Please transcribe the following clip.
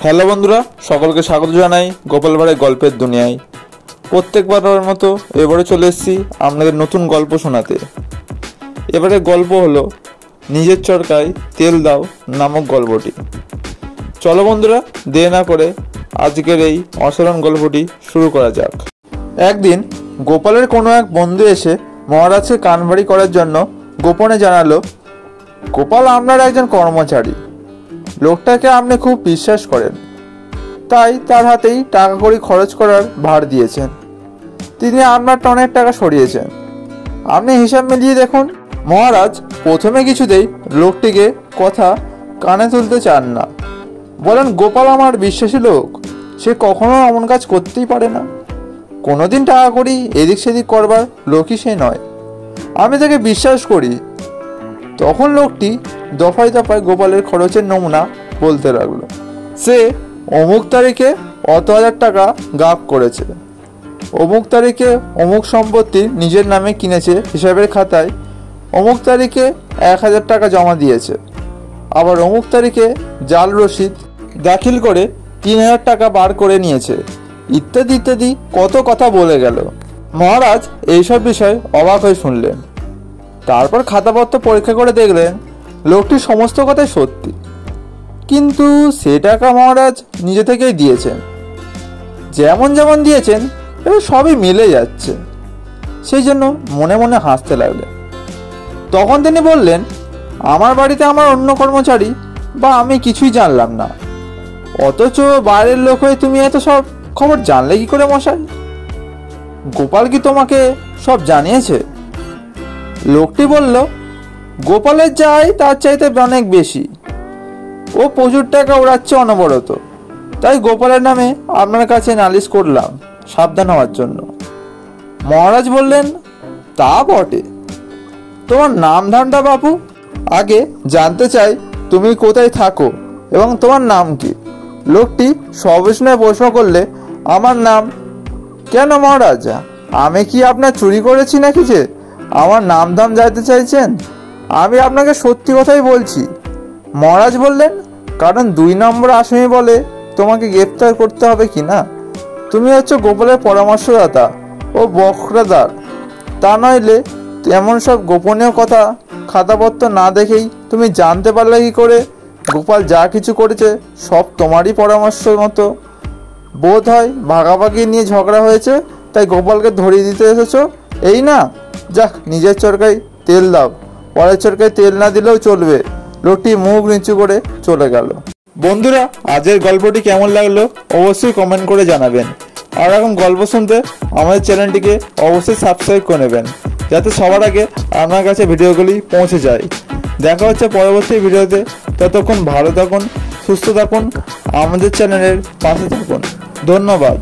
Hello বন্ধুরা, সকলকে স্বাগত জানাই গোপাল ভাঁড়ের গল্পের দুনিয়ায়। প্রত্যেকবারের মতো এবারে চলে এসেছি আপনাদের নতুন গল্প শোনাতে। এবারে গল্প হলো নিজের চরকায় তেল দাও নামক গল্পটি। চলো বন্ধুরা, দেরি না করে আজকের এই অসাধারণ গল্পটি শুরু করা যাক। একদিন গোপালের কোনো এক বন্ধু এসে মহারাজকে কানভারি করার জন্য গোপনে জানালো, গোপাল আপনার একজন কর্মচারী, লোকটাকে আপনি খুব বিশ্বাস করেন, তাই তার হাতেই টাকা কড়ি খরচ করার ভার দিয়েছেন। তিনি আপনার অনেক টাকা সরিয়েছেন, আপনি হিসাব মিলিয়ে দেখুন। মহারাজ প্রথমে কিছুতেই লোকটিকে কথা কানে তুলতে চান না, বলেন গোপাল আমার বিশ্বাসী লোক, সে কখনো এমন কাজ করতেই পারে না, কোনোদিন টাকা কড়ি এদিক সেদিক করবার লোকই সে নয়, আমি তাকে বিশ্বাস করি। তখন লোকটি দফায় দফায় গোপালের খরচের নমুনা বলতে লাগলো। সে অমুক তারিখে অত হাজার টাকা গাপ করেছে, অমুক তারিখে অমুক সম্পত্তি নিজের নামে কিনেছে হিসাবের খাতায়, অমুক তারিখে 1000 টাকা জমা দিয়েছে, আবার অমুক তারিখে জাল রসিদ দাখিল করে 3000 টাকা বার করে নিয়েছে, ইত্যাদি ইত্যাদি কত কথা বলে গেল। মহারাজ এইসব বিষয় অবাক হয়ে শুনলেন। তারপর খাতাপত্র পরীক্ষা করে দেখলেন লোকটির সমস্ত কথাই সত্যি, কিন্তু সে টাকা মহারাজ নিজে থেকেই দিয়েছেন, যেমন যেমন দিয়েছেন এবার সবই মিলে যাচ্ছে। সেই জন্য মনে মনে হাসতে লাগলেন। তখন তিনি বললেন, আমার বাড়িতে আমার অন্য কর্মচারী বা আমি কিছুই জানলাম না, অথচ বাইরের লোক হয়ে তুমি এত সব খবর জানলে কি করে মশাই? গোপাল কি তোমাকে সব জানিয়েছে? লোকটি বলল, গোপালের যাই তার চাইতে অনেক বেশি, ও প্রচুর টাকা ওড়াচ্ছে অনবরত, তাই গোপালের নামে আপনার কাছে নালিশ করলাম সাবধান হওয়ার জন্য। মহারাজ বললেন, তা বটে, তোমার নাম ধামটা বাপু, আগে জানতে চাই তুমি কোথায় থাকো এবং তোমার নাম কি? লোকটি সবিস্ময়ে প্রশ্ন করলে, আমার নাম? কেন মহারাজ, আমি কি আপনার চুরি করেছি নাকি যে আমার নাম ধাম জানতে চাইছেন? আমি আপনাকে সত্যি কথাই বলছি। মহারাজ বললেন, কারণ 2 নম্বর আসামি বলে তোমাকে গ্রেপ্তার করতে হবে কি না? তুমি হচ্ছে গোপালের পরামর্শদাতা ও বক্রদার, তা নইলে এমন সব গোপনীয় কথা খাতাপত্র না দেখেই তুমি জানতে পারলে কি করে গোপাল যা কিছু করেছে সব তোমারই পরামর্শ মতো? বোধ হয় ভাগাভাগি নিয়ে ঝগড়া হয়েছে, তাই গোপালকে ধরিয়ে দিতে এসেছো, এই না? যাক, নিজের চরকায় তেল দাও, পরের চরকায় তেল না দিলেও চলবে। লোকটি মুখ নিচু করে চলে গেল। বন্ধুরা, আজকের গল্পটি কেমন লাগলো অবশ্যই কমেন্ট করে জানাবেন, আর এরকম গল্প শুনতে আমাদের চ্যানেলটিকে অবশ্যই সাবস্ক্রাইব করে নেবেন, যাতে সবার আগে আপনার কাছে ভিডিওগুলি পৌঁছে যায়। দেখা হচ্ছে পরবর্তী ভিডিওতে, ততক্ষণ ভালো থাকুন, সুস্থ থাকুন, আমাদের চ্যানেলের পাশে থাকুন। ধন্যবাদ।